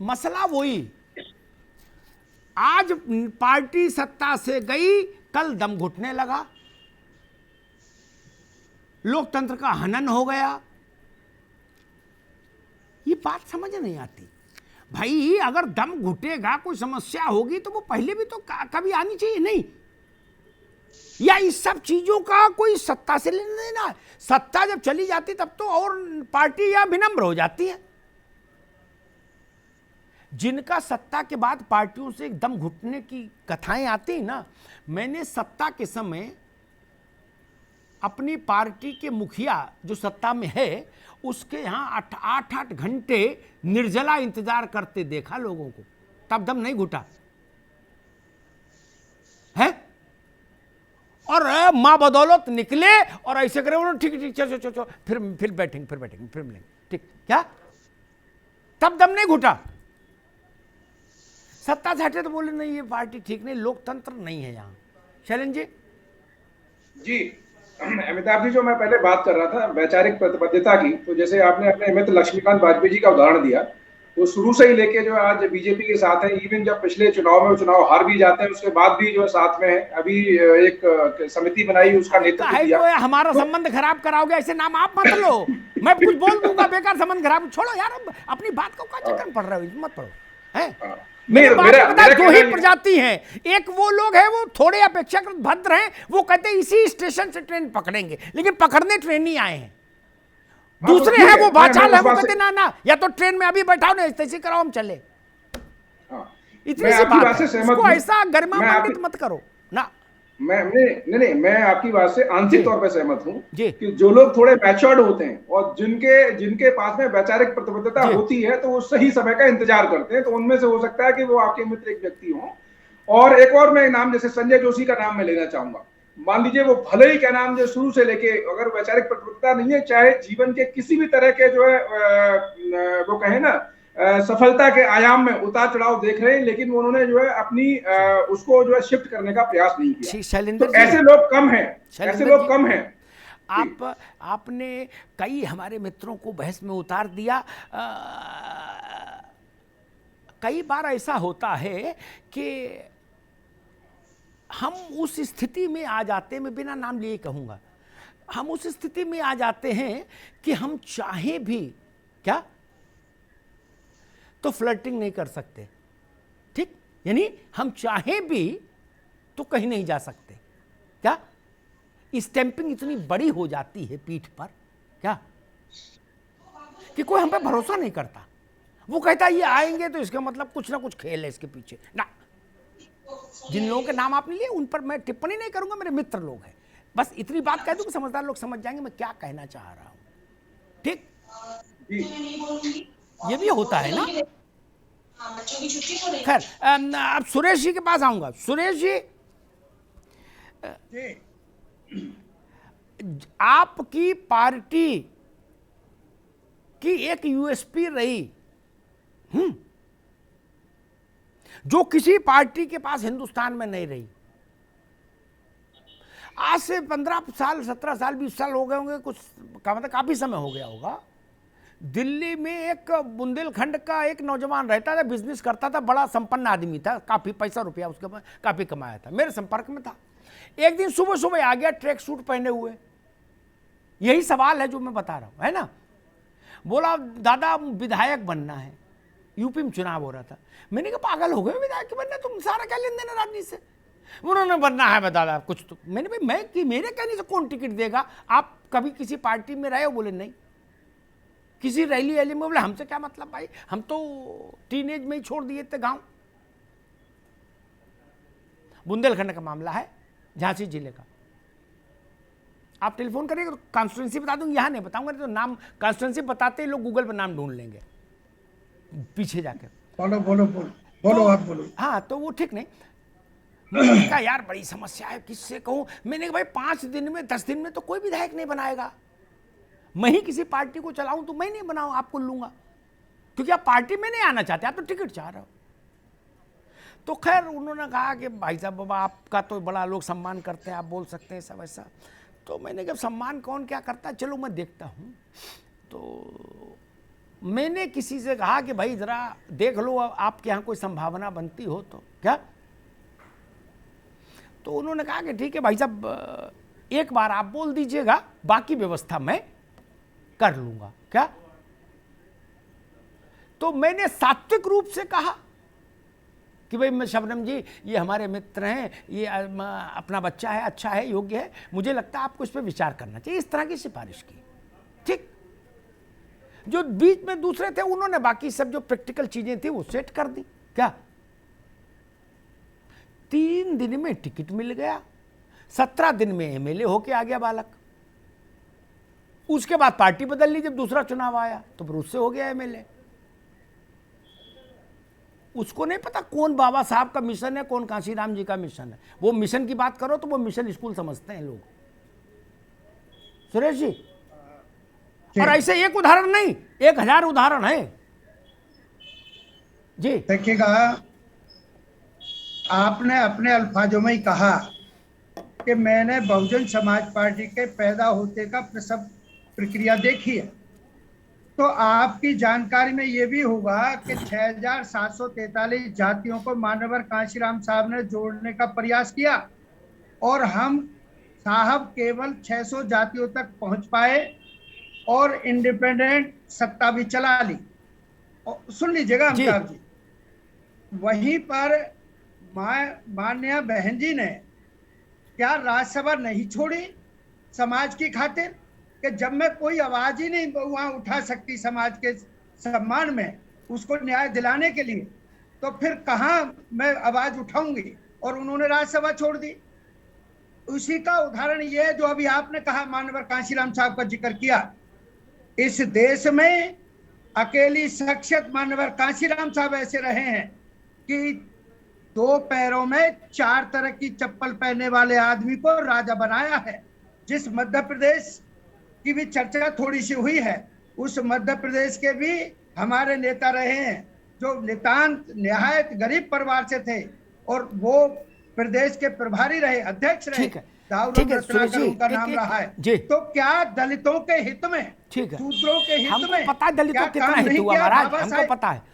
मसला वही, आज पार्टी सत्ता से गई, कल दम घुटने लगा, लोकतंत्र का हनन हो गया। ये बात समझ नहीं आती भाई। अगर दम घुटेगा, कोई समस्या होगी तो वो पहले भी तो कभी आनी चाहिए नहीं, या इस सब चीजों का कोई सत्ता से लेना देना। सत्ता जब चली जाती तब तो और पार्टी या विनम्र हो जाती है। जिनका सत्ता के बाद पार्टियों से एकदम घुटने की कथाएं आती ना, मैंने सत्ता के समय अपनी पार्टी के मुखिया जो सत्ता में है उसके यहां 8-8 घंटे निर्जला इंतजार करते देखा लोगों को, तब दम नहीं घुटा है। और मां बदौलत निकले और ऐसे करे, उन्होंने ठीक ठीक चलो चलो फिर बैठेंगे फिर मिलेंगे, ठीक क्या, तब दम नहीं घुटा। सत्ता से हटे तो बोले नहीं ये पार्टी ठीक नहीं, लोकतंत्र नहीं है यहां। शैलेंद्र जी, अमिताभ जी, जो मैं पहले बात कर रहा था वैचारिक प्रतिबद्धता की, तो जैसे आपने अपने मित्र लक्ष्मीकांत वाजपेयी जी का उदाहरण दिया, वो शुरू से ही लेके जो आज बीजेपी के साथ है। इवन जब पिछले चुनाव में वो चुनाव हार भी जाते हैं उसके बाद भी जो है साथ में है। अभी एक समिति बनाई, उसका नेतृत्व दिया। तो हमारा संबंध खराब कराओगे, ऐसे नाम आप मत लो। मैं कुछ बोल दूंगा बेकार, संबंध खराब, छोड़ो यार, अपनी बात को क्या चक्कर पड़ रहा है, मत पढ़ो है। मेरे दो ही प्रजाति हैं, एक वो लोग हैं वो थोड़े अपेक्षाकृत भद्र हैं, वो कहते हैं इसी स्टेशन से ट्रेन पकड़ेंगे, लेकिन पकड़ने ट्रेन नहीं आए हैं। दूसरे हैं वो बाचाल है, वो कहते ना या तो ट्रेन में अभी बैठाओ ना तैसे कराओ हम चले। इतनी सी बात है, इसको ऐसा गरिमामंडित मत करो ना। मैं आपकी बात से आंशिक तौर पे सहमत हूं कि जो लोग थोड़े मैच्योर्ड होते हैं और जिनके पास में वैचारिक प्रतिबद्धता होती है तो वो सही समय का इंतजार करते हैं, तो उनमें से हो सकता है कि वो आपके मित्र एक व्यक्ति हो। और एक और मैं नाम, जैसे संजय जोशी का नाम मैं लेना चाहूंगा। मान लीजिए वो भले ही क्या नाम जो शुरू से लेके, अगर वैचारिक प्रतिबद्धता नहीं है, चाहे जीवन के किसी भी तरह के जो है वो कहे ना सफलता के आयाम में उतार चढ़ाव देख रहे हैं, लेकिन उन्होंने जो है अपनी उसको जो है शिफ्ट करने का प्रयास नहीं किया। तो ऐसे लोग कम हैं। आपने कई हमारे मित्रों को बहस में उतार दिया। कई बार ऐसा होता है कि हम उस स्थिति में आ जाते, मैं बिना नाम लिए कहूंगा, हम उस स्थिति में आ जाते हैं कि हम चाहे भी क्या तो फ्लर्टिंग नहीं कर सकते, ठीक, यानी हम चाहे भी तो कहीं नहीं जा सकते। क्या स्टैंपिंग इतनी बड़ी हो जाती है पीठ पर क्या कि कोई हम पे भरोसा नहीं करता। वो कहता ये आएंगे तो इसका मतलब कुछ ना कुछ खेल है इसके पीछे ना। जिन लोगों के नाम आपने लिए उन पर मैं टिप्पणी नहीं करूंगा, मेरे मित्र लोग हैं, बस इतनी बात कह दूं कि समझदार लोग समझ जाएंगे मैं क्या कहना चाह रहा हूं, ठीक। ये भी होता है ना। खैर, अब सुरेश जी के पास आऊंगा। सुरेश जी, आपकी पार्टी की एक यूएसपी रही, जो किसी पार्टी के पास हिंदुस्तान में नहीं रही। आज से 15 साल 17 साल 20 साल हो गए होंगे, कुछ का मतलब काफी समय हो गया होगा। दिल्ली में एक बुंदेलखंड का एक नौजवान रहता था, बिजनेस करता था, बड़ा संपन्न आदमी था, काफी पैसा रुपया उसके पास काफी कमाया था, मेरे संपर्क में था। एक दिन सुबह सुबह आ गया ट्रैक सूट पहने हुए। यही सवाल है जो मैं बता रहा हूं, है ना। बोला दादा विधायक बनना है, यूपी में चुनाव हो रहा था। मैंने कहा पागल हो गए विधायक बनना, तुम सारा क्या लेन देना राजनीति से। उन्होंने बनना है दादा कुछ तो। मैंने भाई मैं कि मेरे कहने से कौन टिकट देगा, आप कभी किसी पार्टी में रहे हो? बोले नहीं। किसी रैली वैली में? बोले हमसे क्या मतलब भाई, हम तो टीनेज में ही छोड़ दिए थे गांव। बुंदेलखंड का मामला है, झांसी जिले का। आप टेलीफोन करेंगे तो कॉन्स्टिट्यूंसी बता दूंगी, यहां नहीं बताऊंगा, तो नाम कॉन्स्टिट्यूंसी बताते ही लोग गूगल पर नाम ढूंढ लेंगे पीछे जाकर। बोलो आप बोलो। हाँ, तो वो ठीक नहीं। मैंने कहा यार बड़ी समस्या है, किससे कहूं। मैंने कहा भाई 5 दिन में 10 दिन में तो कोई विधायक नहीं बनाएगा। मैं ही किसी पार्टी को चलाऊं तो मैं नहीं बनाऊं, आपको लूंगा, क्योंकि आप पार्टी में नहीं आना चाहते, आप तो टिकट चाह रहे हो। तो खैर उन्होंने कहा कि भाई साहब बाबा आपका तो बड़ा लोग सम्मान करते हैं, आप बोल सकते हैं सब ऐसा। तो मैंने कहा सम्मान कौन क्या करता है, चलो मैं देखता हूं। तो मैंने किसी से कहा कि भाई जरा देख लो आपके यहाँ कोई संभावना बनती हो तो क्या, तो उन्होंने कहा कि ठीक है भाई साहब एक बार आप बोल दीजिएगा, बाकी व्यवस्था मैं कर लूंगा क्या। तो मैंने सात्विक रूप से कहा कि भाई मैं शबनम जी ये हमारे मित्र हैं, ये अपना बच्चा है, अच्छा है, योग्य है, मुझे लगता है आपको इस पर विचार करना चाहिए, इस तरह की सिफारिश की। ठीक, जो बीच में दूसरे थे उन्होंने बाकी सब जो प्रैक्टिकल चीजें थी वो सेट कर दी क्या। 3 दिन में टिकट मिल गया, 17 दिन में एमएलए होके आ गया बालक। उसके बाद पार्टी बदल ली, जब दूसरा चुनाव आया तो फिर उससे हो गया एमएलए। उसको नहीं पता कौन बाबा साहब का मिशन है, कौन कांशीराम जी का मिशन है। वो मिशन की बात करो तो वो मिशन स्कूल समझते हैं लोग, सुरेश जी। और ऐसे एक उदाहरण नहीं, 1000 उदाहरण है जी। देखिएगा, आपने अपने अल्फाजों में ही कहा कि मैंने बहुजन समाज पार्टी के पैदा होते का प्रसव प्रक्रिया देखी है, तो आपकी जानकारी में ये भी होगा कि 6743 जातियों को मानवर कांशीराम साहब ने जोड़ने का प्रयास किया और हम साहब केवल 600 जातियों तक पहुंच पाए और इंडिपेंडेंट सत्ता भी चला ली। और सुन लीजिएगा अमिताभ जी, वहीं पर माननीय बहन जी ने क्या राज्यसभा नहीं छोड़ी समाज की खातिर, कि जब मैं कोई आवाज ही नहीं वहां उठा सकती समाज के सम्मान में, उसको न्याय दिलाने के लिए, तो फिर कहां मैं आवाज उठाऊंगी, और उन्होंने राज्यसभा छोड़ दी। उसी का उदाहरण ये है जो अभी आपने कहा, मानवर कांशीराम साहब का जिक्र किया। इस देश में अकेली शख्सियत मानवर कांशीराम साहब ऐसे रहे हैं कि 2 पैरों में 4 तरह की चप्पल पहनने वाले आदमी को राजा बनाया है। जिस मध्य प्रदेश की भी चर्चा थोड़ी सी हुई है, उस मध्य प्रदेश के भी हमारे नेता रहे हैं जो नितांत निहायत गरीब परिवार से थे, और वो प्रदेश के प्रभारी रहे, अध्यक्ष रहे, दाऊद रत्नाकर उनका नाम रहा है। तो क्या दलितों के हित में, शूद्रों के हित में पता है दलितों कितना हित हुआ महाराज, हमको पता है।